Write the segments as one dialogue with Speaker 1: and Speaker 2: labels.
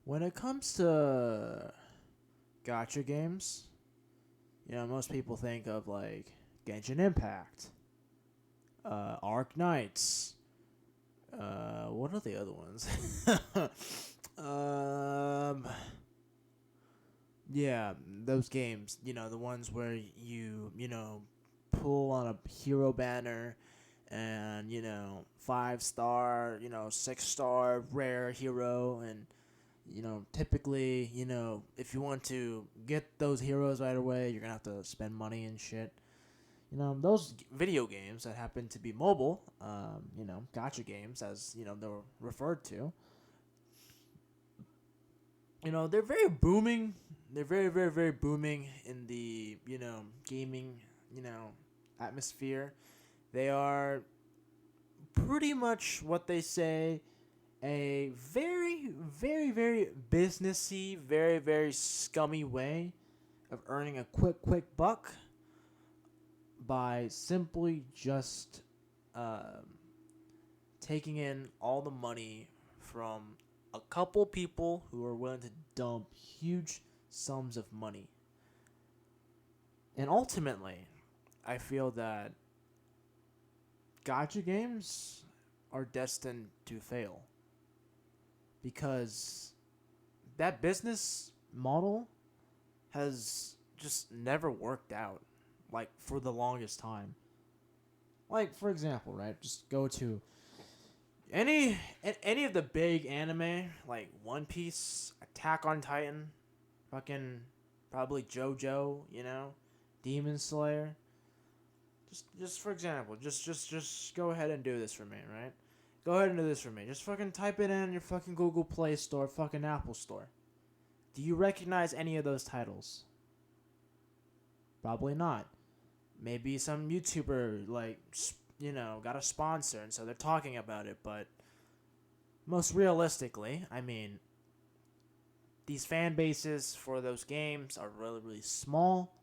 Speaker 1: When it comes to gacha games, most people think of like Genshin Impact, Arc Knights. What are the other ones? um, yeah, those games. The ones where you pull on a hero banner, and 5 star, 6 star rare hero, and typically, if you want to get those heroes right away, you're gonna have to spend money and shit. Those video games that happen to be mobile, gotcha games, as they're referred to. They're very booming. They're very, very, very booming in the gaming atmosphere. They are pretty much what they say, a very, very, very businessy, very, very scummy way of earning a quick buck by simply just taking in all the money from a couple people who are willing to dump huge sums of money. And ultimately, I feel that gotcha games are destined to fail because that business model has just never worked out, like, for the longest time. Like, for example, right? Just go to any any of the big anime, like One Piece, Attack on Titan, fucking probably JoJo, Demon Slayer. Just for example, just go ahead and do this for me, right? Go ahead and do this for me. Just fucking type it in your fucking Google Play Store, fucking Apple Store. Do you recognize any of those titles? Probably not. Maybe some YouTuber, like, got a sponsor, and so they're talking about it, but most realistically, I mean, these fan bases for those games are really, really small,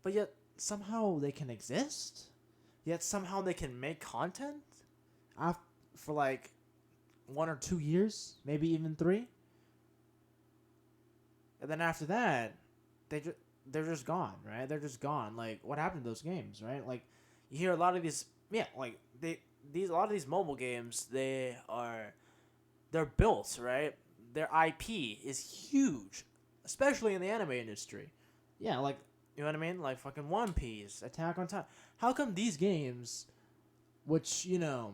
Speaker 1: but yet somehow they can exist, yet somehow they can make content for like 1 or 2 years, maybe even 3, and then after that, they're just gone, right? They're just gone. Like, what happened to those games, right? Like, you hear a lot of these, yeah, like these a lot of these mobile games, they're built, right? Their IP is huge, especially in the anime industry. Yeah, like, you know what I mean? Like fucking One Piece, Attack on Titan. How come these games, which you're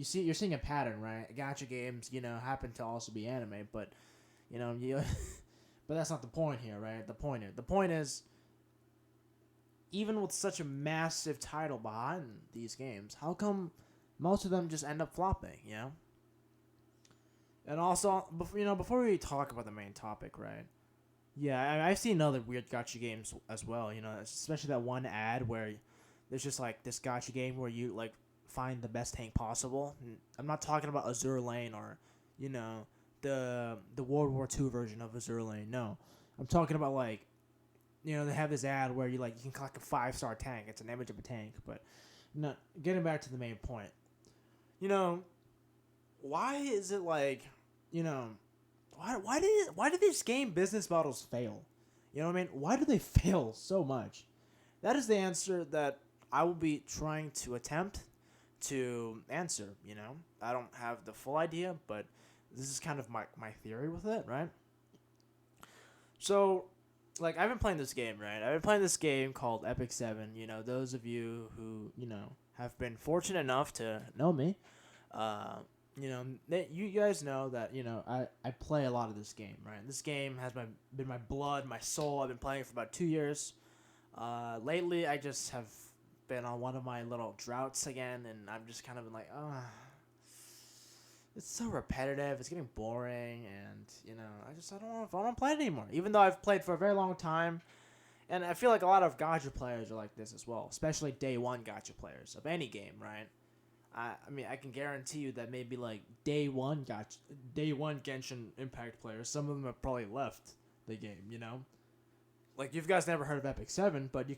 Speaker 1: seeing a pattern, right? Gacha games, happen to also be anime, but you but that's not the point here, right? The point is, even with such a massive title behind these games, how come most of them just end up flopping? And also, before we talk about the main topic, right? Yeah, I've seen other weird gotcha games as well. Especially that one ad where there's just like this gotcha game where you like find the best tank possible. I'm not talking about Azure Lane or, the World War II version of Azure Lane. No, I'm talking about like, they have this ad where you can collect a 5 star tank. It's an image of a tank, but no. Getting back to the main point, you know, why is it like, you know, why did these game business models fail? You know what I mean? Why do they fail so much? That is the answer that I will be trying to attempt to answer. I don't have the full idea, but this is kind of my theory with it, right? So, like, I've been playing this game, right? I've been playing this game called Epic 7. Those of you who, have been fortunate enough to know me, you guys know that, I play a lot of this game, right? This game has been my blood, my soul. I've been playing it for about 2 years. Lately, I just have been on one of my little droughts again, and I'm just kind of been like, it's so repetitive. It's getting boring, and I don't want to play it anymore. Even though I've played for a very long time, and I feel like a lot of gacha players are like this as well, especially day one gacha players of any game, right? I mean, I can guarantee you that maybe like day one Genshin Impact players, some of them have probably left the game. Like, you guys never heard of Epic 7, but you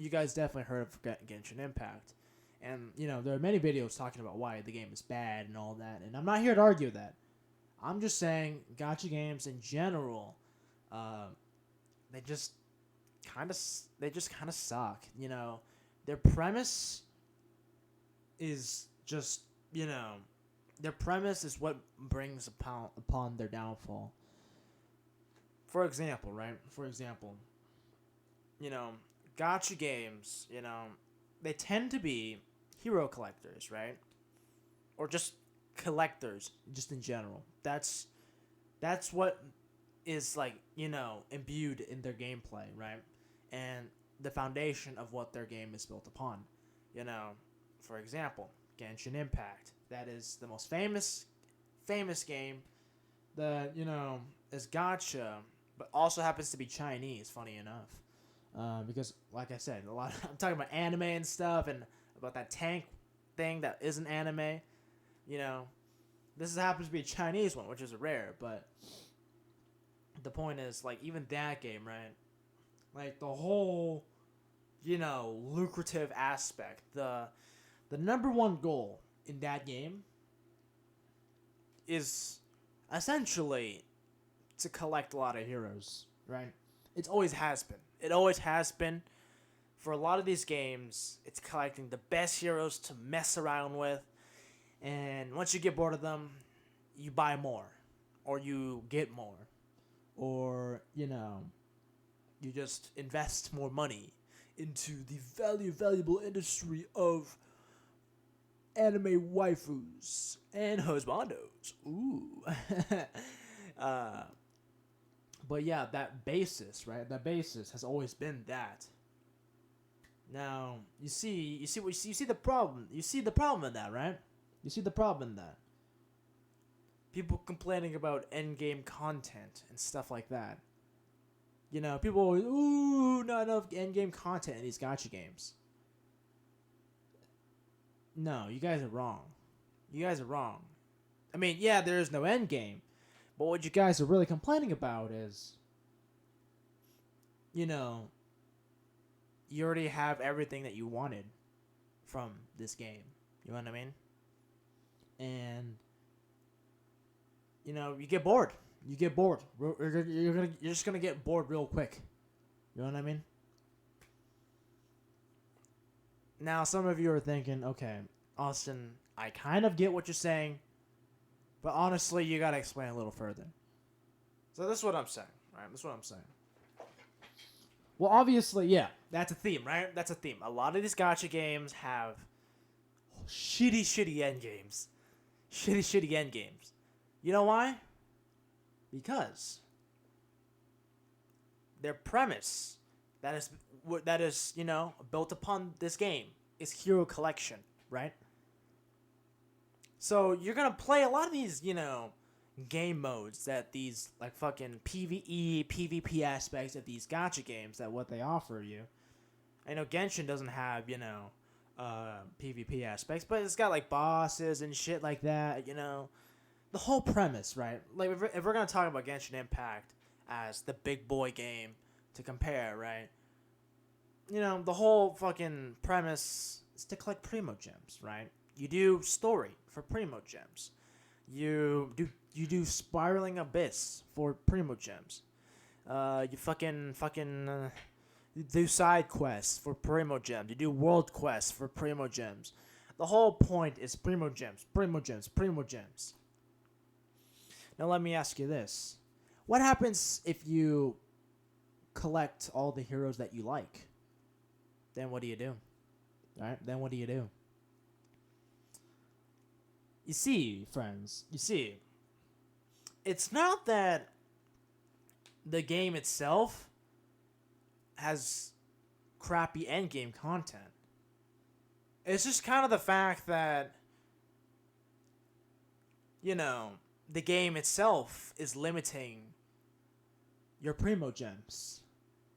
Speaker 1: guys definitely heard of Genshin Impact. And, there are many videos talking about why the game is bad and all that, and I'm not here to argue that. I'm just saying, gacha games in general, uh, they just kind of suck. Their premise is just you know, their premise is what brings upon their downfall. For example, right? For example, you know, gacha games, they tend to be hero collectors, right? Or just collectors, just in general. That's what is like, imbued in their gameplay, right? And the foundation of what their game is built upon. You know, for example, Genshin Impact. That is the most famous game that, is gacha, but also happens to be Chinese, funny enough. Because, like I said, I'm talking about anime and stuff, and about that tank thing that isn't anime. This happens to be a Chinese one, which is rare, but the point is, like, even that game, right? Like, the whole, lucrative aspect, the number one goal in that game is essentially to collect a lot of heroes, right? It always has been. It always has been. For a lot of these games, it's collecting the best heroes to mess around with. And once you get bored of them, you buy more. Or you get more. Or, you just invest more money into the valuable industry of anime waifus and husbandos. Ooh. But yeah, that basis, right? That basis has always been that. Now, you see the problem. You see the problem in that, right? You see the problem in that. People complaining about endgame content and stuff like that. People always, ooh, not enough endgame content in these gacha games. No, you guys are wrong. You guys are wrong. I mean, yeah, there is no endgame. But what you guys are really complaining about is, you already have everything that you wanted from this game. You know what I mean? And, you get bored. You get bored. You're just gonna get bored real quick. You know what I mean? Now, some of you are thinking, okay, Austin, I kind of get what you're saying, but honestly, you gotta explain a little further. So this is what I'm saying, right? This is what I'm saying. Well, obviously, yeah, that's a theme, right? That's a theme. A lot of these gacha games have shitty end games. Shitty end games. You know why? Because their premise that is built upon this game is hero collection, right? So you're gonna play a lot of these, game modes that these like fucking PvE, PvP aspects of these gacha games that what they offer you. I know Genshin doesn't have, PvP aspects, but it's got like bosses and shit like that, The whole premise, right? Like if we're gonna talk about Genshin Impact as the big boy game to compare, right? The whole fucking premise is to collect Primo Gems, right? You do story for Primo Gems. You do Spiraling Abyss for Primo Gems. You you do side quests for Primo Gems. You do world quests for Primo Gems. The whole point is Primo Gems, Primo Gems, Primo Gems. Now let me ask you this. What happens if you collect all the heroes that you like? Then what do you do? Alright, then what do you do? You see, friends, it's not that the game itself has crappy endgame content. It's just kind of the fact that, the game itself is limiting your Primo Gems.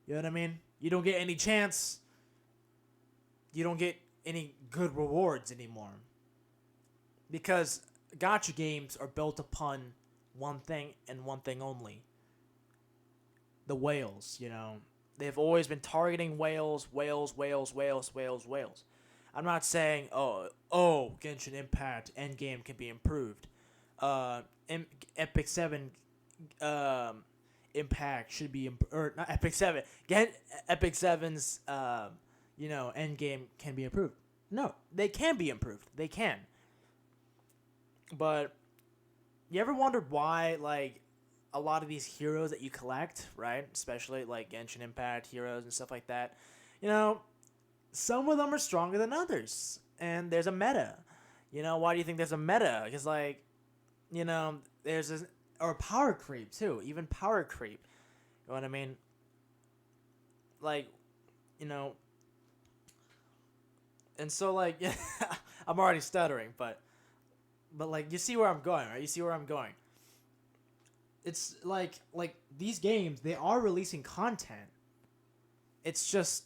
Speaker 1: You know what I mean? You don't get any chance. You don't get any good rewards anymore. Because gacha games are built upon one thing and one thing only. The whales, They've always been targeting whales. I'm not saying, Genshin Impact endgame can be improved. uh, M- Epic 7 um, impact should be or not Epic 7. Get Epic 7's end game can be improved. No, they can be improved. They can. But you ever wondered why like a lot of these heroes that you collect, right? Especially like Genshin Impact heroes and stuff like that. You know, some of them are stronger than others, and there's a meta. Why do you think there's a meta? Because like, there's this or power creep too, even power creep. You know what I mean? Like, you know, and so like, I'm already stuttering, but like, you see where I'm going, right? You see where I'm going. It's like these games, they are releasing content. It's just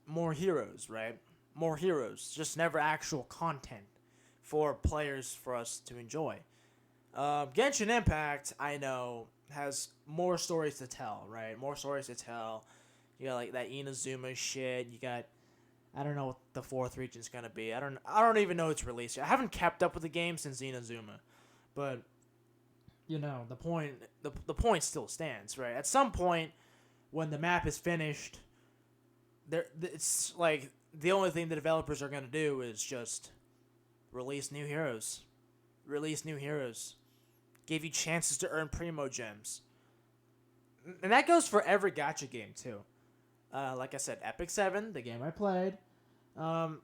Speaker 1: more heroes, right? More heroes, just never actual content for players for us to enjoy. Genshin Impact, I know, has more stories to tell, right? More stories to tell. You got like that Inazuma shit. You got, I don't know what the fourth region's gonna be. I don't even know it's released yet. I haven't kept up with the game since Inazuma, but the point still stands, right? At some point, when the map is finished, it's like the only thing the developers are gonna do is just release new heroes, give you chances to earn primo gems, and that goes for every gacha game too. Like I said, Epic 7, the game I played. Um,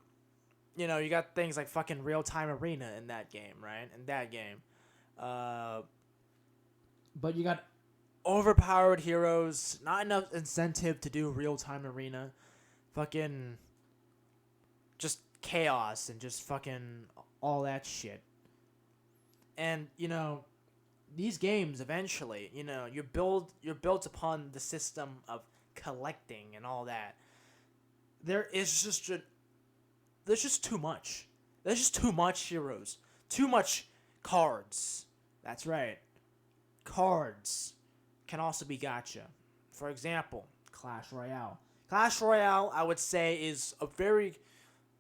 Speaker 1: you got things like fucking real time arena in that game, right? In that game, but you got overpowered heroes, not enough incentive to do real time arena, fucking just chaos and just fucking all that shit. And these games eventually, you're built upon the system of collecting and all that. There's just too much. There's just too much heroes, too much cards. That's right. Cards can also be gacha. For example, Clash Royale. Clash Royale, I would say, is a very,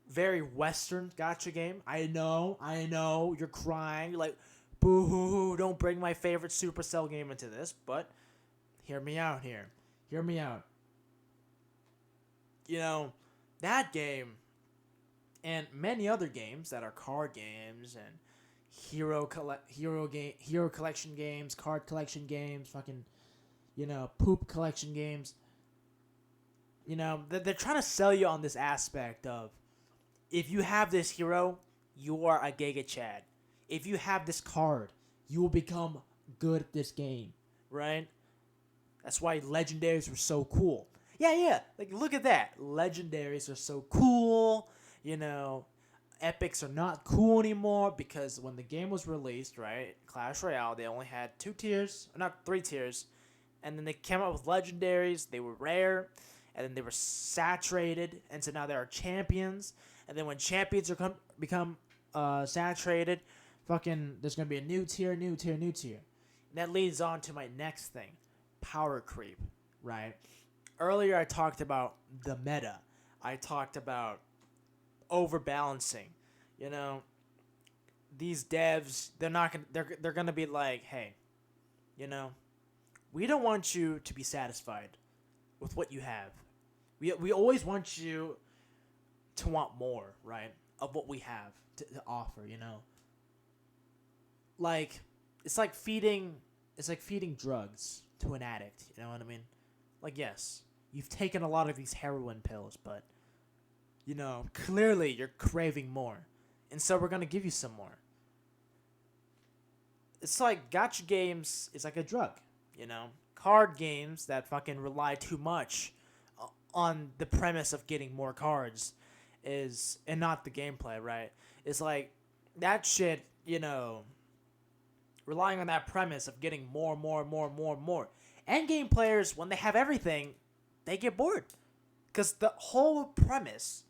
Speaker 1: very Western gacha game. I know, you're crying. You're like, boo hoo hoo, don't bring my favorite Supercell game into this. But hear me out here. Hear me out. That game and many other games that are card games and hero collection games, card collection games, fucking poop collection games. They're trying to sell you on this aspect of, if you have this hero, you are a Giga Chad. If you have this card, you will become good at this game, right? That's why legendaries were so cool. Yeah. Like, look at that. Legendaries are so cool. Epics are not cool anymore because when the game was released, right, Clash Royale, they only had 2 tiers, or not 3 tiers, and then they came out with legendaries. They were rare, and then they were saturated, and so now there are champions, and then when champions become saturated, fucking, there's gonna be a new tier. And that leads on to my next thing, power creep, right? Earlier I talked about the meta. I talked about overbalancing. These devs, they're gonna be like, hey, we don't want you to be satisfied with what you have. We always want you to want more, right? Of what we have to offer, Like, it's like feeding drugs to an addict, you know what I mean? Like, yes, you've taken a lot of these heroin pills, but clearly you're craving more. And so we're going to give you some more. It's like gacha games is like a drug, Card games that fucking rely too much on the premise of getting more cards and not the gameplay, right? It's like that shit, relying on that premise of getting more. Endgame players, when they have everything, they get bored. Because the whole premise,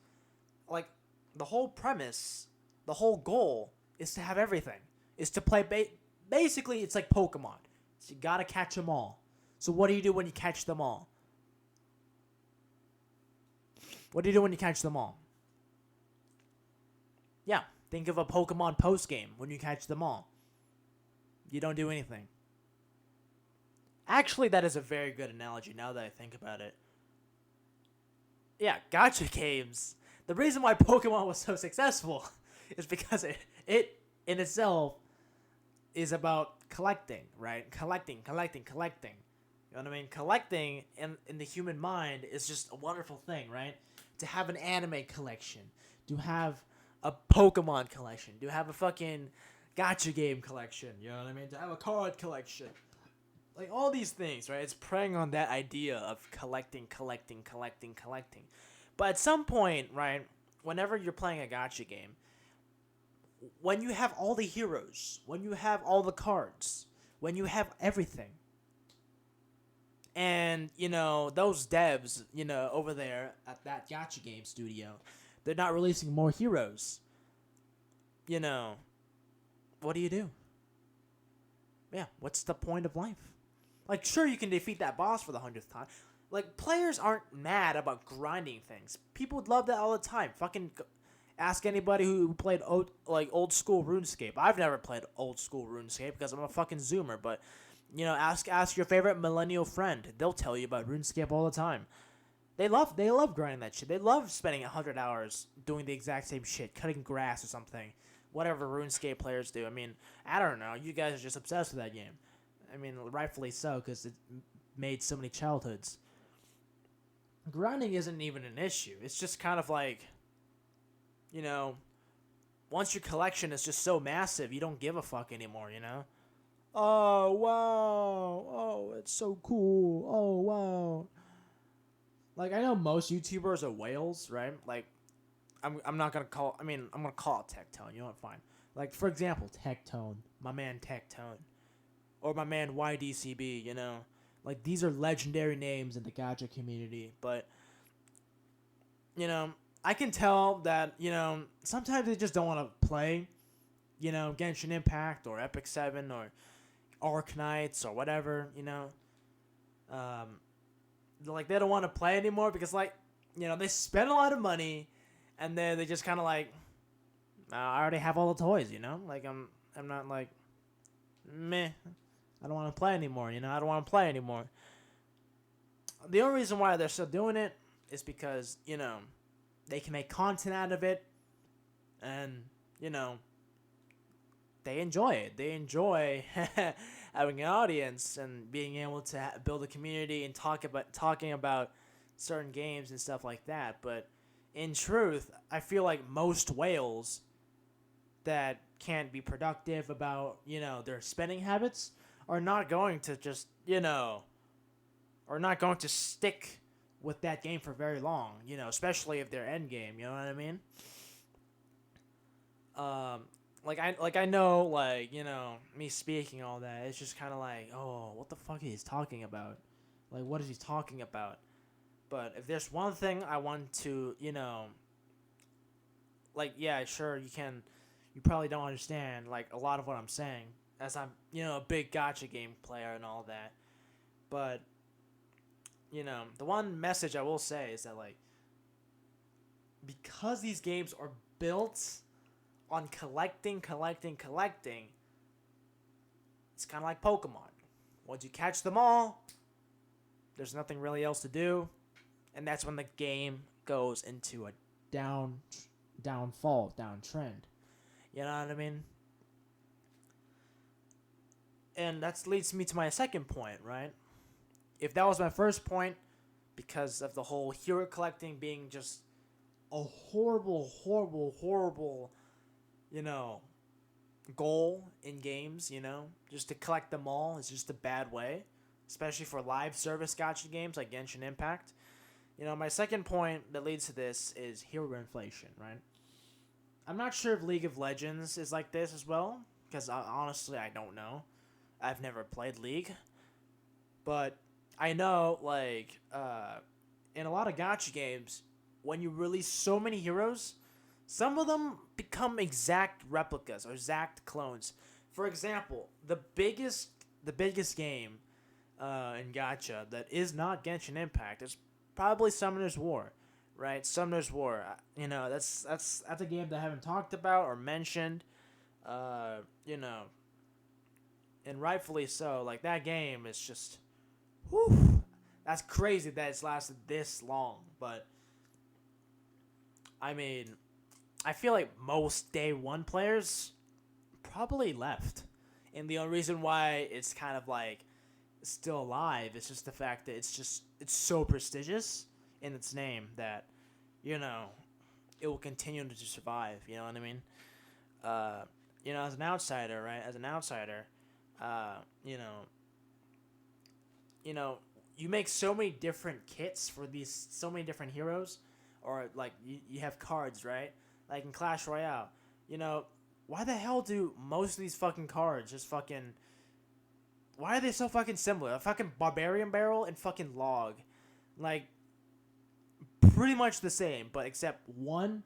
Speaker 1: the whole goal is to have everything. Is to play, basically, it's like Pokemon. So you gotta catch them all. So what do you do when you catch them all? What do you do when you catch them all? Yeah, think of a Pokemon post game when you catch them all. You don't do anything. Actually, that is a very good analogy now that I think about it. Yeah, gacha games. The reason why Pokemon was so successful is because it in itself is about collecting, right? Collecting. You know what I mean? Collecting in the human mind is just a wonderful thing, right? To have an anime collection, to have a Pokemon collection, to have a fucking gacha game collection, you know what I mean? To have a card collection. Like all these things, right? It's preying on that idea of collecting. But at some point, right, whenever you're playing a gacha game, when you have all the heroes, when you have all the cards, when you have everything, and, those devs, over there at that gacha game studio, they're not releasing more heroes. What do you do? Yeah, what's the point of life? Like, sure, you can defeat that boss for the 100th time. Like, players aren't mad about grinding things. People would love that all the time. Fucking ask anybody who played old school RuneScape. I've never played old school RuneScape because I'm a fucking Zoomer, but ask your favorite millennial friend. They'll tell you about RuneScape all the time. They love grinding that shit. They love spending 100 hours doing the exact same shit, cutting grass or something. Whatever RuneScape players do. I mean, I don't know. You guys are just obsessed with that game. I mean, rightfully so, because it made so many childhoods. Grinding isn't even an issue. It's just kind of like, once your collection is just so massive, you don't give a fuck anymore, Oh, wow. Oh, it's so cool. Oh, wow. Like, I know most YouTubers are whales, right? Like, I'm not going to call... I'm going to call it Tectone. You know what? Fine. Like, for example, Tectone. My man Tectone. Or my man YDCB, Like, these are legendary names in the gacha community. But, I can tell that, sometimes they just don't want to play, Genshin Impact or Epic 7 or Arc Knights or whatever, Like, they don't want to play anymore because, like, they spend a lot of money and then they just kind of like, I already have all the toys, Like, I'm not like, meh, I don't want to play anymore, I don't want to play anymore. The only reason why they're still doing it is because, they can make content out of it and, they enjoy it. They enjoy having an audience and being able to build a community and talking about certain games and stuff like that. But in truth, I feel like most whales that can't be productive about, their spending habits are not going to just, are not going to stick with that game for very long, especially if they're end game, you know what I mean? I know, me speaking all that, it's just kind of like, oh, what the fuck is he talking about? Like, what is he talking about? But if there's one thing I want to, yeah, sure, you probably don't understand, a lot of what I'm saying, as I'm, a big gacha game player and all that. But, the one message I will say is that, because these games are built on collecting, it's kind of like Pokemon. Once you catch them all, there's nothing really else to do, and that's when the game goes into a downtrend. You know what I mean? And that leads me to my second point, right? If that was my first point, because of the whole hero collecting being just a horrible, goal in games, just to collect them all is just a bad way, especially for live service gacha games like Genshin Impact. My second point that leads to this is hero inflation, right? I'm not sure if League of Legends is like this as well, because honestly, I don't know. I've never played League, but I know, in a lot of gacha games, when you release so many heroes, some of them become exact replicas or exact clones. For example, the biggest game in gacha that is not Genshin Impact is probably Summoner's War, right? Summoner's War, that's a game that I haven't talked about or mentioned, and rightfully so. Like that game is just, whew, that's crazy that it's lasted this long. But I mean, I feel like most day one players probably left, and the only reason why it's kind of like still alive is just the fact that it's so prestigious in its name that you know it will continue to survive. You know what I mean? Uh, as an outsider, right? As an outsider, uh, you know, you make so many different kits for these so many different heroes, or like you have cards, right? Like in Clash Royale, you know, why the hell do most of these fucking cards just fucking? Why are they so fucking similar? A fucking barbarian barrel and fucking log, like pretty much the same, but except one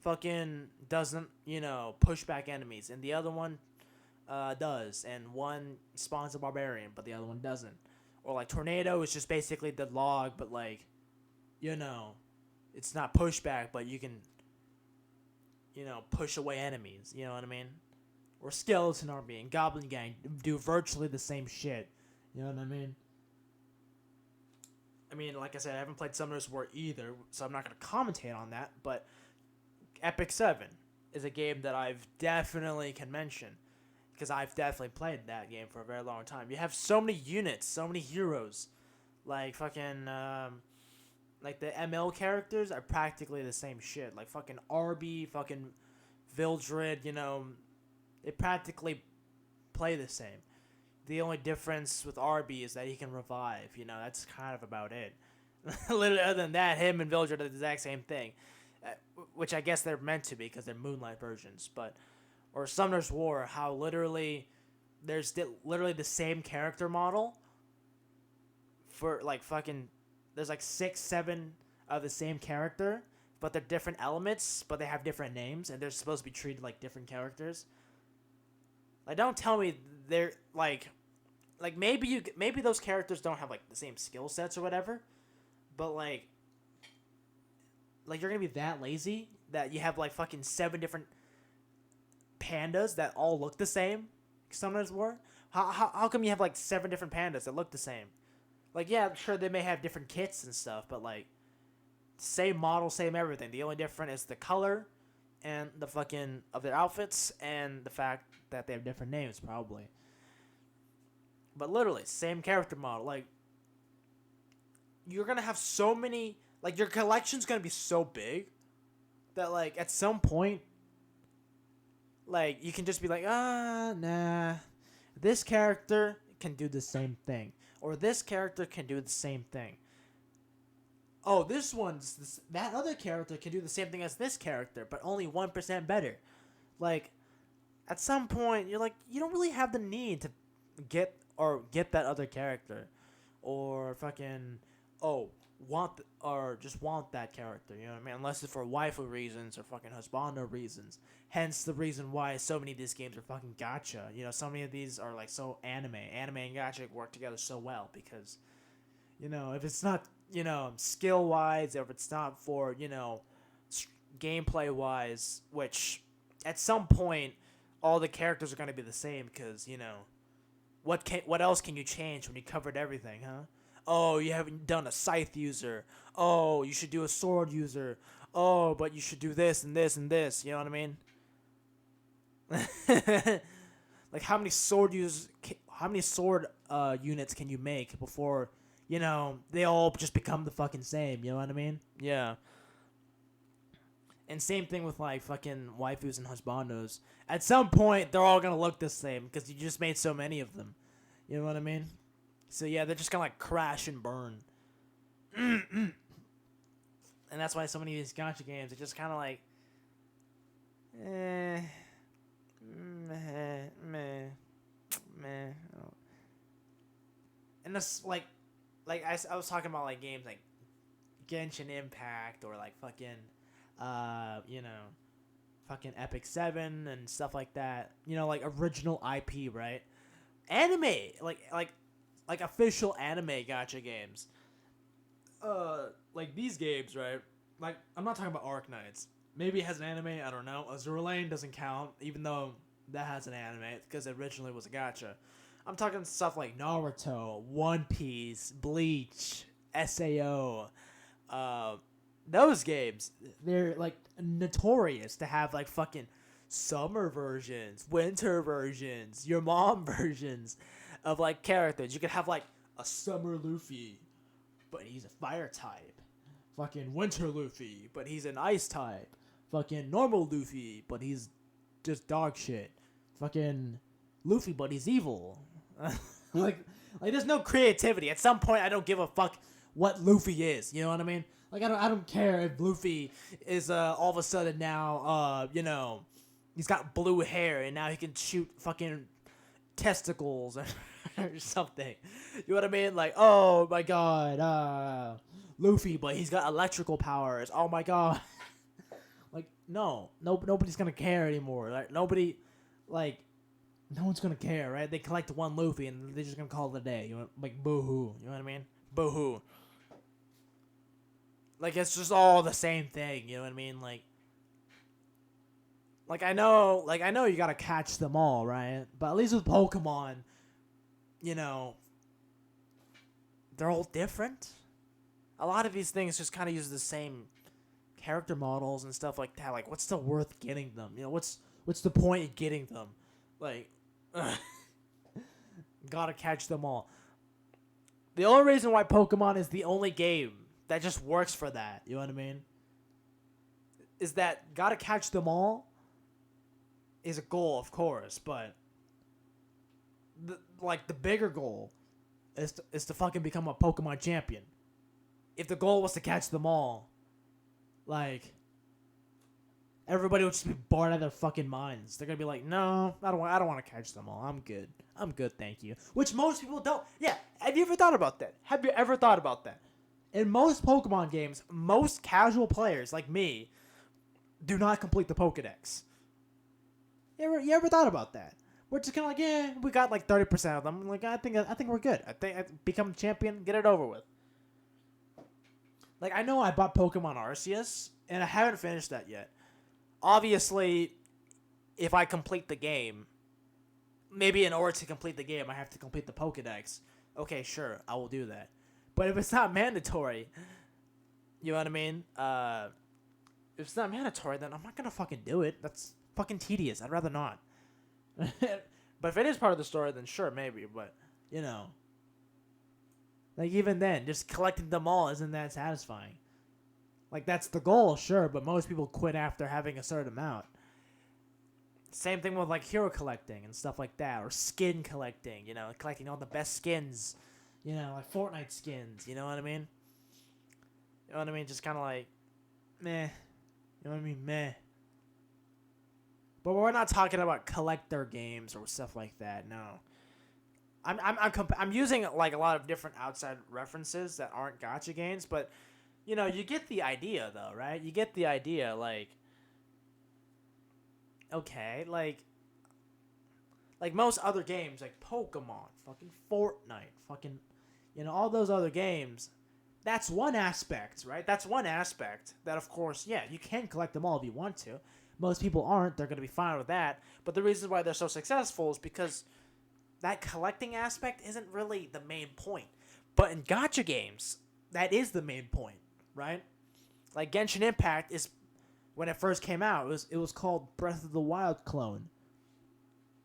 Speaker 1: fucking doesn't push back enemies, and the other one does, and one spawns a barbarian, but the other one doesn't. Or like tornado is just basically the log, but like, it's not pushback, but you can, push away enemies. You know what I mean? Or skeleton army and goblin gang do virtually the same shit. You know what I mean? I mean, like I said, I haven't played Summoner's War either, so I'm not gonna commentate on that. But Epic 7 is a game that I've definitely can mention, because I've definitely played that game for a very long time. You have so many units, so many heroes, like fucking like the ML characters are practically the same shit. Like fucking Arby, fucking Vildred, they practically play the same. The only difference with Arby is that he can revive. That's kind of about it. Literally, other than that, him and Vildred are the exact same thing, which I guess they're meant to be because they're Moonlight versions. But or Summoner's War, how literally there's literally the same character model for like fucking. There's like 6, 7 of the same character, but they're different elements, but they have different names, and they're supposed to be treated like different characters. Like, don't tell me they're like maybe those characters don't have like the same skill sets or whatever, but like you're gonna be that lazy that you have like fucking 7 different pandas that all look the same. Summoners War. How come you have like 7 different pandas that look the same? Like, yeah, sure they may have different kits and stuff, but like same model, same everything. The only difference is the color and the fucking of their outfits and the fact that they have different names probably. But literally, same character model. Like, you're gonna have so many. Like, your collection's gonna be so big that, like, at some point, like, you can just be like, nah. This character can do the same thing. Or this character can do the same thing. Oh, that other character can do the same thing as this character, but only 1% better. Like, at some point, you're like, you don't really have the need to get that other character, or fucking just want that character. You know what I mean? Unless it's for waifu reasons or fucking husbando reasons. Hence the reason why so many of these games are fucking gacha. So many of these are like so anime. Anime and gacha work together so well because, if it's not skill wise, or if it's not for gameplay wise, which at some point all the characters are going to be the same because what else can you change when you covered everything, huh? Oh, you haven't done a scythe user. Oh, you should do a sword user. Oh, but you should do this and this and this. You know what I mean? Like, how many sword units can you make before they all just become the fucking same? You know what I mean? Yeah. And same thing with like fucking waifus and husbandos. At some point, they're all gonna look the same because you just made so many of them. You know what I mean? So yeah, they're just gonna like crash and burn. And that's why so many of these gacha games are just kind of like, meh. And that's like I was talking about like games like Genshin Impact or like fucking, fucking Epic 7 and stuff like that. Like original IP, right? Anime, like official anime gacha games. Like these games, right? Like, I'm not talking about Arknights. Maybe it has an anime, I don't know. Azur Lane doesn't count, even though that has an anime, because it originally was a gacha. I'm talking stuff like Naruto, One Piece, Bleach, SAO. Uh, those games, they're like notorious to have like fucking summer versions, winter versions, your mom versions of like characters. You could have like a summer Luffy, but he's a fire type. Fucking winter Luffy, but he's an ice type. Fucking normal Luffy, but he's just dog shit. Fucking Luffy, but he's evil. like, like there's no creativity. At some point, I don't give a fuck what Luffy is. You know what I mean? Like, I don't care if Luffy is all of a sudden now, he's got blue hair and now he can shoot fucking testicles or something. You know what I mean? Like, oh my god, Luffy, but he's got electrical powers. Oh my god. Like, nobody's gonna care anymore. Like, no one's gonna care, right? They collect one Luffy and they're just gonna call it a day. You know, like, boo-hoo. You know what I mean? Boo-hoo. Like, it's just all the same thing. You know what I mean? Like I know you gotta catch them all, right? But at least with Pokemon, you know, they're all different. A lot of these things just kind of use the same character models and stuff like that. Like, what's the worth getting them? You know, what's the point of getting them? Like, gotta catch them all. The only reason why Pokemon is the only game that just works for that, you know what I mean? Is that gotta catch them all is a goal, of course, but the bigger goal is to fucking become a Pokemon champion. If the goal was to catch them all, like, everybody would just be bored out of their fucking minds. They're gonna be like, no, I don't want to catch them all. I'm good, thank you. Which most people don't. Yeah, have you ever thought about that? Have you ever thought about that? In most Pokemon games, most casual players like me do not complete the Pokedex. You ever thought about that? We're just kind of like, yeah, we got like 30% of them. Like, I think we're good. I become champion, get it over with. Like, I know I bought Pokemon Arceus, and I haven't finished that yet. Obviously, if I complete the game, maybe in order to complete the game, I have to complete the Pokedex. Okay, sure, I will do that. But if it's not mandatory, you know what I mean? If it's not mandatory, then I'm not gonna fucking do it. That's fucking tedious. I'd rather not. But if it is part of the story, then sure, maybe. But, you know, like, even then, just collecting them all isn't that satisfying. Like, that's the goal, sure, but most people quit after having a certain amount. Same thing with, like, hero collecting and stuff like that, or skin collecting, you know, collecting all the best skins, you know, like Fortnite skins, you know what I mean? You know what I mean? Just kind of like, meh. You know what I mean? Meh. But we're not talking about collector games or stuff like that, no. I'm using, like, a lot of different outside references that aren't gacha games, but, you know, you get the idea, though, right? You get the idea, like, okay, like most other games, like Pokemon, fucking Fortnite, fucking, you know, all those other games, that's one aspect, right? That's one aspect that, of course, yeah, you can collect them all if you want to. Most people aren't. They're going to be fine with that. But the reason why they're so successful is because that collecting aspect isn't really the main point. But in gacha games, that is the main point, right? Like Genshin Impact is, when it first came out, it was called Breath of the Wild clone.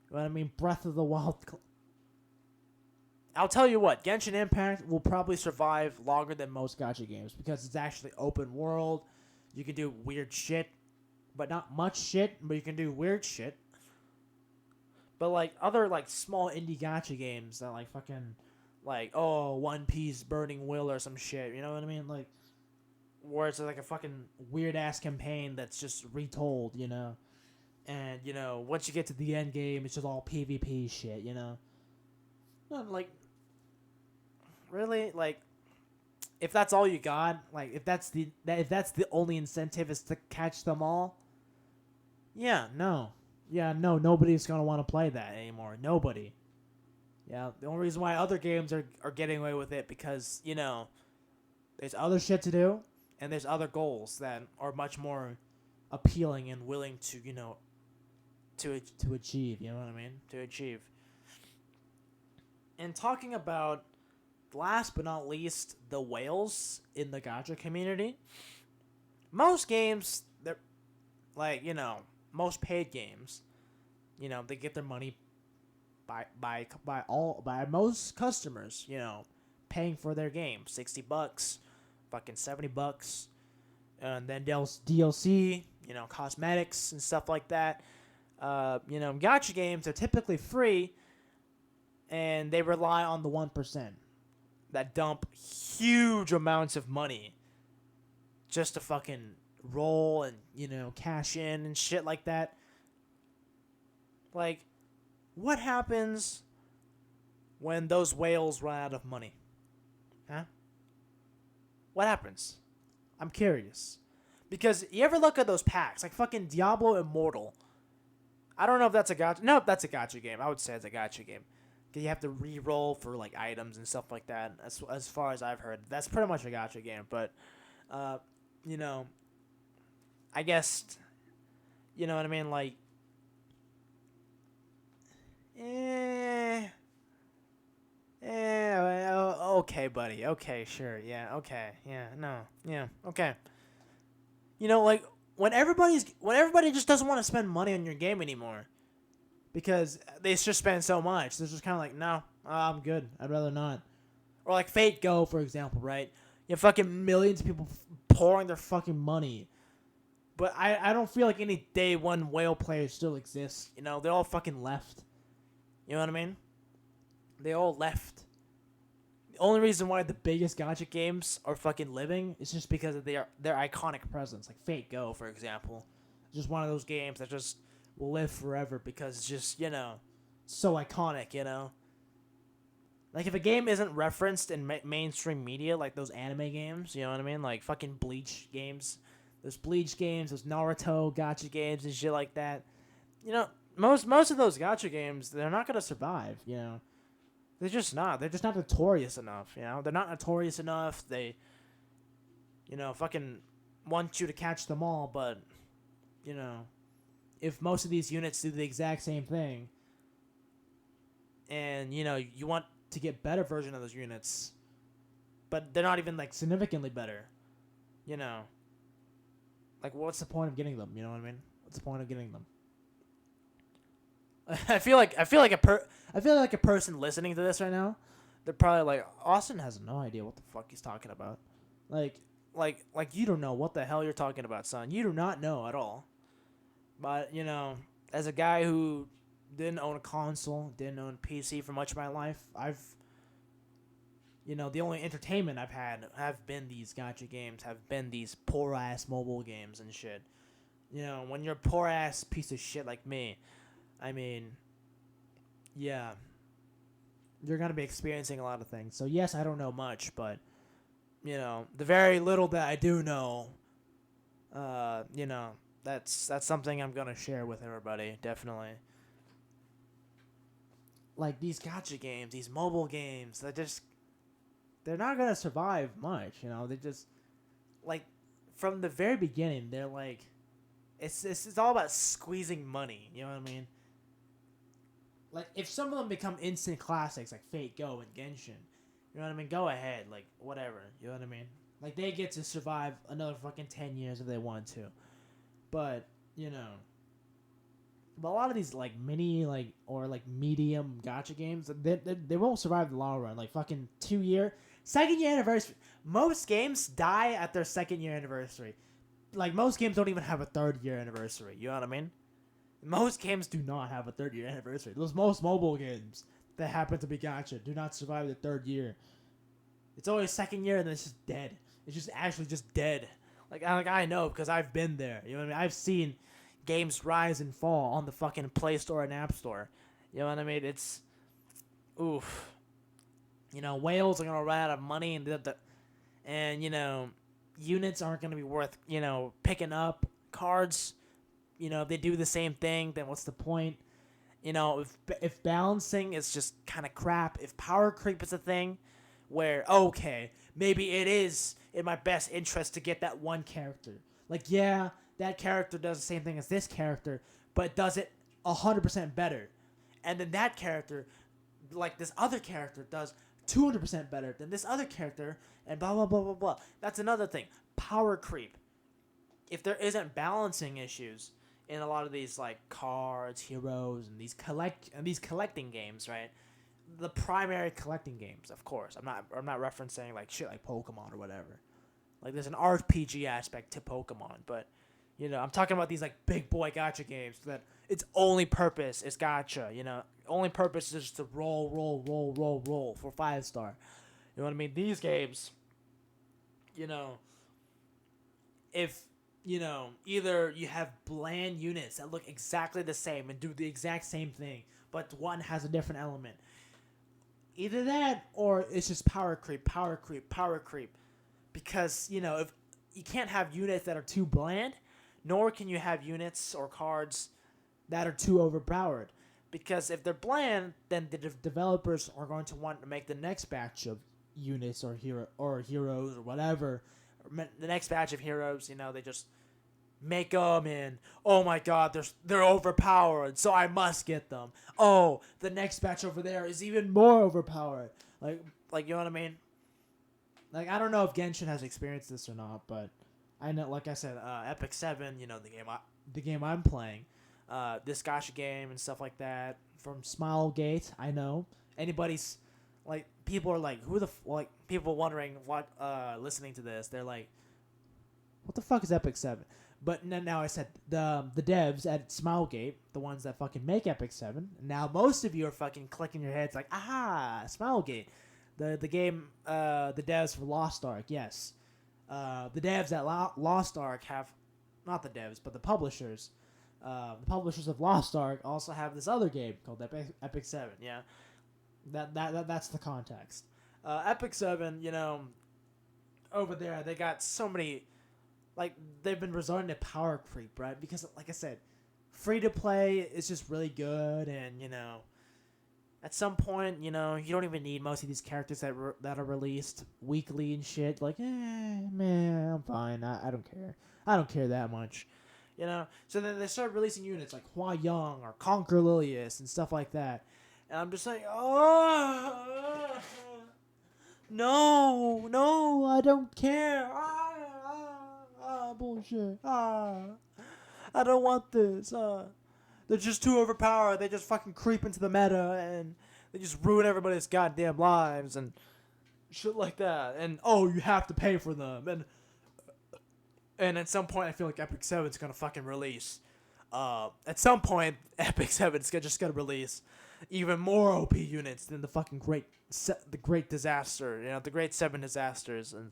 Speaker 1: You know what I mean? Breath of the Wild clone. I'll tell you what, Genshin Impact will probably survive longer than most gacha games because it's actually open world. You can do weird shit, but not much shit, but you can do weird shit. But, like, other, like, small indie gacha games that, like, fucking, like, oh, One Piece Burning Will or some shit, you know what I mean? Like, where it's, like, a fucking weird-ass campaign that's just retold, you know? And, you know, once you get to the end game, it's just all PvP shit, you know? Not, like, really? Like, if that's all you got, like, if that's the only incentive is to catch them all, yeah, no, nobody's gonna want to play that anymore. Nobody. Yeah, the only reason why other games are getting away with it because, you know, there's other shit to do and there's other goals that are much more appealing and willing to, you know, to achieve. You know what I mean? To achieve. And talking about, last but not least, the whales in the gacha community. Most games, they're like, most paid games, they get their money by most customers, paying for their game, $60, fucking $70, and then DLC, cosmetics and stuff like that. Gacha games are typically free, and they rely on the 1% that dump huge amounts of money just to fucking roll and, cash in and shit like that. Like, what happens when those whales run out of money? Huh? What happens? I'm curious. Because you ever look at those packs, like fucking Diablo Immortal. I don't know if that's a gacha. No, that's a gacha game. I would say it's a gacha game. Because you have to re-roll for like items and stuff like that. As far as I've heard, that's pretty much a gacha game. But, I guess, you know what I mean? Like, okay, buddy. Okay, sure. Yeah, okay. Yeah, no. Yeah, okay. Like, when everybody just doesn't want to spend money on your game anymore because they just spend so much, they're just kind of like, no, I'm good. I'd rather not. Or like Fate Go, for example, right? You have fucking millions of people pouring their fucking money. But I don't feel like any day one whale players still exist. They all fucking left. You know what I mean? They all left. The only reason why the biggest gacha games are fucking living is just because of their iconic presence. Like Fate Go, for example. It's just one of those games that just will live forever because it's just, so iconic, Like, if a game isn't referenced in mainstream media, like those anime games, you know what I mean? Like fucking Bleach games. Those Bleach games, those Naruto gacha games and shit like that. Most of those gacha games, they're not going to survive, They're just not. They're just not notorious enough, They're not notorious enough. They, fucking want you to catch them all, but, if most of these units do the exact same thing, and, you want to get better version of those units, but they're not even, like, significantly better, Like, what's the point of getting them? You know what I mean? What's the point of getting them? I feel like a person listening to this right now, they're probably like, Austin has no idea what the fuck he's talking about. Like you don't know what the hell you're talking about, son. You do not know at all. But, as a guy who didn't own a console, didn't own a PC for much of my life, I've, the only entertainment I've had have been these gacha games, have been these poor-ass mobile games and shit. When you're a poor-ass piece of shit like me, I mean, yeah, you're going to be experiencing a lot of things. So, yes, I don't know much, but, the very little that I do know, that's something I'm going to share with everybody, definitely. Like, these gacha games, these mobile games, they're not going to survive much, They just, like, from the very beginning, they're like, it's all about squeezing money, you know what I mean? Like, if some of them become instant classics, like Fate Go and Genshin, you know what I mean? Go ahead, like, whatever, you know what I mean? Like, they get to survive another fucking 10 years if they want to. But, but a lot of these, like, mini, like, or, like, medium gacha games, they won't survive the long run. Like, fucking 2 year anniversary. Most games die at their 2nd year anniversary. Like, most games don't even have a 3rd year anniversary, you know what I mean? Most games do not have a 3rd year anniversary. Most mobile games that happen to be gacha do not survive the 3rd year. It's always 2nd year and then it's just dead. It's just actually just dead. Like I know because I've been there. You know what I mean? I've seen games rise and fall on the fucking Play Store and App Store. You know what I mean? It's oof. Whales are gonna run out of money and units aren't gonna be worth picking up. Cards, if they do the same thing, then what's the point? If balancing is just kind of crap, if power creep is a thing, where okay, maybe it is in my best interest to get that one character. Like, yeah, that character does the same thing as this character, but does it 100% better. And then that character like this other character does 200% better than this other character, and blah blah blah blah blah. That's another thing. Power creep. If there isn't balancing issues in a lot of these like cards, heroes, and these collecting games, right? The primary collecting games, of course. I'm not referencing like shit like Pokemon or whatever. Like there's an RPG aspect to Pokemon, but I'm talking about these like big boy gacha games that its only purpose is gacha. Only purpose is just to roll for 5-star. You know what I mean? These games, if either you have bland units that look exactly the same and do the exact same thing, but one has a different element. Either that or it's just power creep. Because, if you can't have units that are too bland, nor can you have units or cards that are too overpowered. Because if they're bland, then the developers are going to want to make the next batch of units or heroes or whatever. The next batch of heroes, they just make them and, oh my god, they're overpowered, so I must get them. Oh, the next batch over there is even more overpowered. Like you know what I mean? Like, I don't know if Genshin has experienced this or not, but I know, like I said, Epic 7, the game I'm playing, this gacha game and stuff like that from Smilegate. I know anybody's like, people are like, people wondering what, listening to this, they're like, what the fuck is Epic 7? But now I said the devs at Smilegate, the ones that fucking make Epic 7. Now most of you are fucking clicking your heads like, aha, Smilegate. The game, the devs for Lost Ark, yes. The devs at Lost Ark have, not the devs, but the publishers. The publishers of Lost Ark also have this other game called Epic 7, yeah. That's the context. Epic 7, over there, they got so many, like, they've been resorting to power creep, right? Because, like I said, free-to-play is just really good, and, at some point, you don't even need most of these characters that are released weekly and shit. Like, man, I'm fine. I don't care. I don't care that much. So then they start releasing units like Hua Young or Conquer Lilius and stuff like that. And I'm just like, oh, no, I don't care. Bullshit. I don't want this. They're just too overpowered. They just fucking creep into the meta and they just ruin everybody's goddamn lives and shit like that. And you have to pay for them. And at some point, I feel like Epic 7's gonna fucking release. At some point, Epic 7's just gonna release even more OP units than the fucking great disaster. The great 7 disasters. And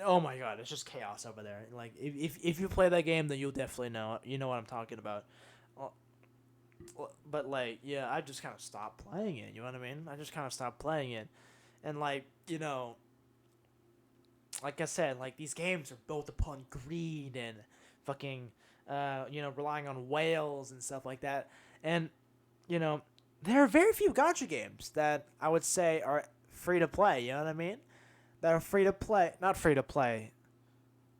Speaker 1: oh my god, it's just chaos over there. Like if you play that game, then you'll definitely know. You know what I'm talking about. But like, yeah, I just kind of stopped playing it. You know what I mean? I just kind of stopped playing it, and like, like I said, like these games are built upon greed and fucking, relying on whales and stuff like that. And there are very few gacha games that I would say are free to play. You know what I mean? That are free to play, not free to play.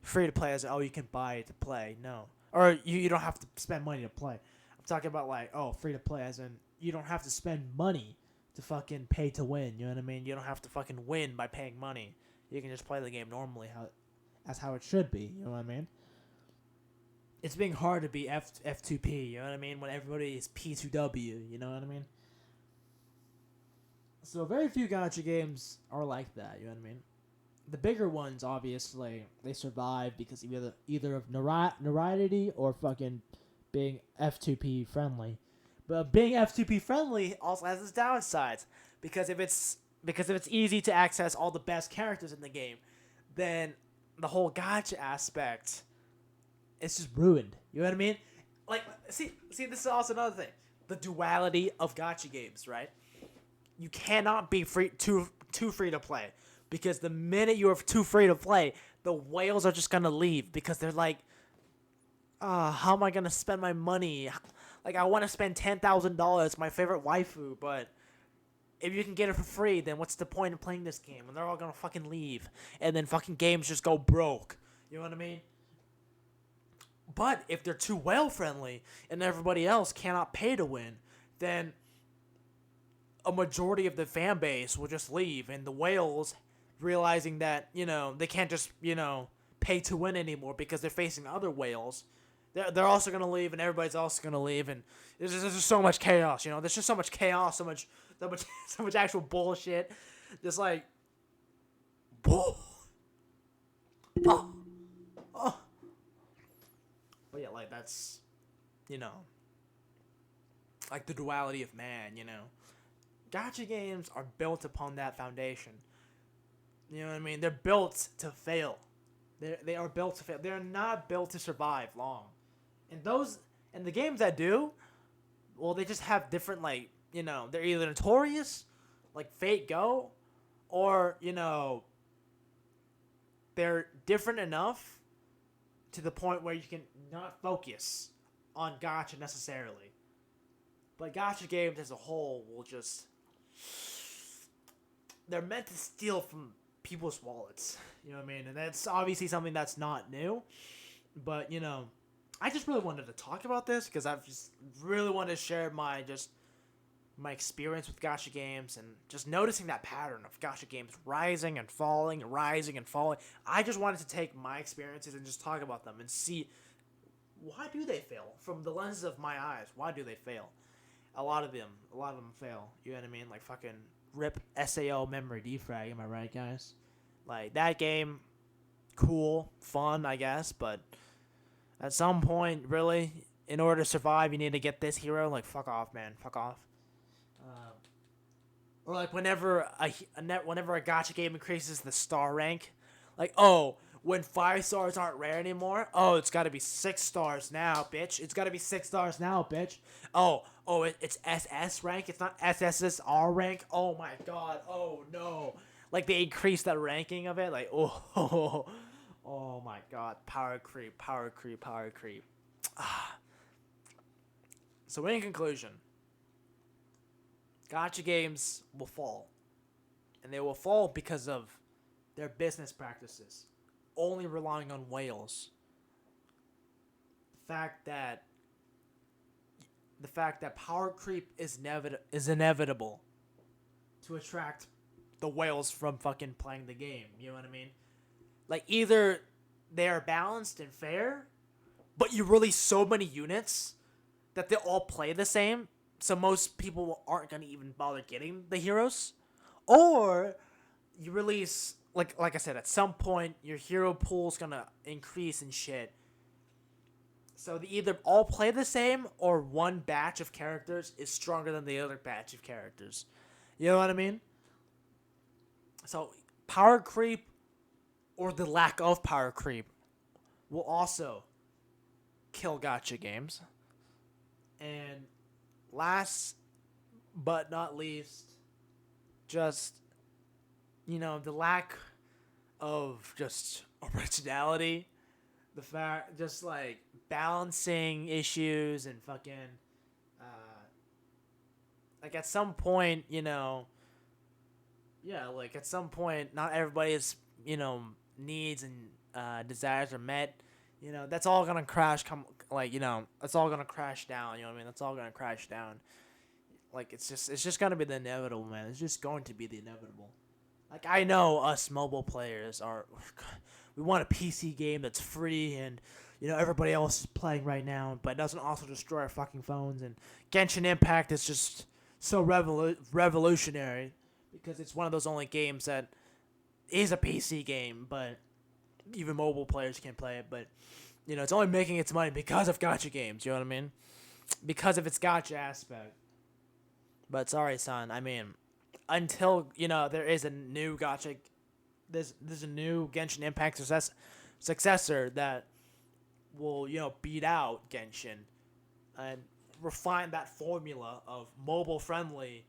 Speaker 1: Free to play as you can buy it to play. No, or you don't have to spend money to play. I'm talking about like, free to play as in you don't have to spend money to fucking pay to win. You know what I mean? You don't have to fucking win by paying money. You can just play the game normally how it should be. You know what I mean? It's being hard to be F2P. You know what I mean? When everybody is P2W. You know what I mean? So very few gacha games are like that. You know what I mean? The bigger ones, obviously, they survive because either of notoriety or fucking being F2P friendly. But being F2P friendly also has its downsides, because if it's easy to access all the best characters in the game, then the whole gacha aspect, it's just ruined. You know what I mean? Like, see, this is also another thing. The duality of gacha games, right? You cannot be too free to play, because the minute you are too free to play, the whales are just gonna leave, because they're like, how am I gonna spend my money? Like, I want to spend $10,000, my favorite waifu, but if you can get it for free, then what's the point of playing this game? And they're all gonna fucking leave, and then fucking games just go broke. You know what I mean? But if they're too whale friendly and everybody else cannot pay to win, then a majority of the fan base will just leave, and the whales, realizing that they can't just pay to win anymore because they're facing other whales. They're also gonna leave, and everybody's also gonna leave, and there's just so much chaos. There's just so much chaos, so much actual bullshit. Just like, bull. Oh, oh. But yeah, like that's, like the duality of man. Gacha games are built upon that foundation. You know what I mean? They're built to fail. They are built to fail. They're not built to survive long. And the games that do, well, they just have different, like, they're either notorious, like Fate Go, or, they're different enough to the point where you can not focus on gacha necessarily. But gacha games as a whole will just, they're meant to steal from people's wallets. You know what I mean? And that's obviously something that's not new. But, I just really wanted to talk about this because I've just really wanted to share my experience with gacha games and just noticing that pattern of gacha games rising and falling and rising and falling. I just wanted to take my experiences and just talk about them and see, why do they fail? From the lenses of my eyes, why do they fail? A lot of them fail. You know what I mean? Like fucking rip SAO memory defrag. Am I right, guys? Like that game, cool, fun, I guess, but at some point, really, in order to survive, you need to get this hero. Like, fuck off, man. Fuck off. Or like whenever a gacha game increases the star rank, like, oh, when 5 stars aren't rare anymore, oh, it's got to be 6 stars now, bitch. It's got to be 6 stars now, bitch. It's SS rank. It's not SSSR rank. Oh my god. Oh no. Like they increased the ranking of it. Like oh my god. Power creep. So in conclusion, gacha games will fall. And they will fall because of their business practices. Only relying on whales. The fact that power creep is inevitable to attract the whales from fucking playing the game. You know what I mean? Like either they are balanced and fair, but you release so many units that they all play the same, so most people aren't gonna even bother getting the heroes, or you release like I said, at some point your hero pool's gonna increase and shit. So they either all play the same or one batch of characters is stronger than the other batch of characters. You know what I mean? So power creep or the lack of power creep will also kill gacha games. And last but not least, just, the lack of just originality. The fact, just like balancing issues and fucking, like at some point, like at some point, not everybody's, needs and desires are met. That's all gonna crash. That's all gonna crash down. You know what I mean? That's all gonna crash down. Like it's just gonna be the inevitable, man. It's just going to be the inevitable. Like I know us mobile players we want a PC game that's free and everybody else is playing right now, but doesn't also destroy our fucking phones. And Genshin Impact is just so revolutionary because it's one of those only games that is a PC game, but even mobile players can play it. But it's only making its money because of gacha games. You know what I mean? Because of its gacha aspect. But sorry, son. I mean, until there is a new gacha, there's a new Genshin Impact successor that will beat out Genshin and refine that formula of mobile friendly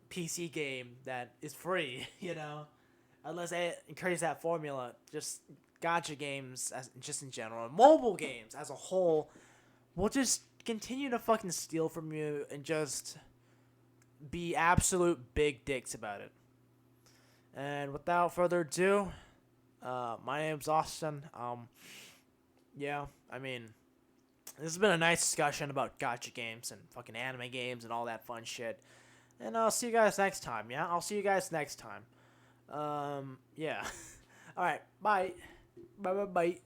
Speaker 1: PC game that is free. Unless they increase that formula, just gacha games just in general, mobile games as a whole will just continue to fucking steal from you and just be absolute big dicks about it. And without further ado, my name's Austin. Yeah, I mean, this has been a nice discussion about gacha games and fucking anime games and all that fun shit. And I'll see you guys next time. Yeah, I'll see you guys next time. Yeah. All right. Bye. Bye. Bye. Bye.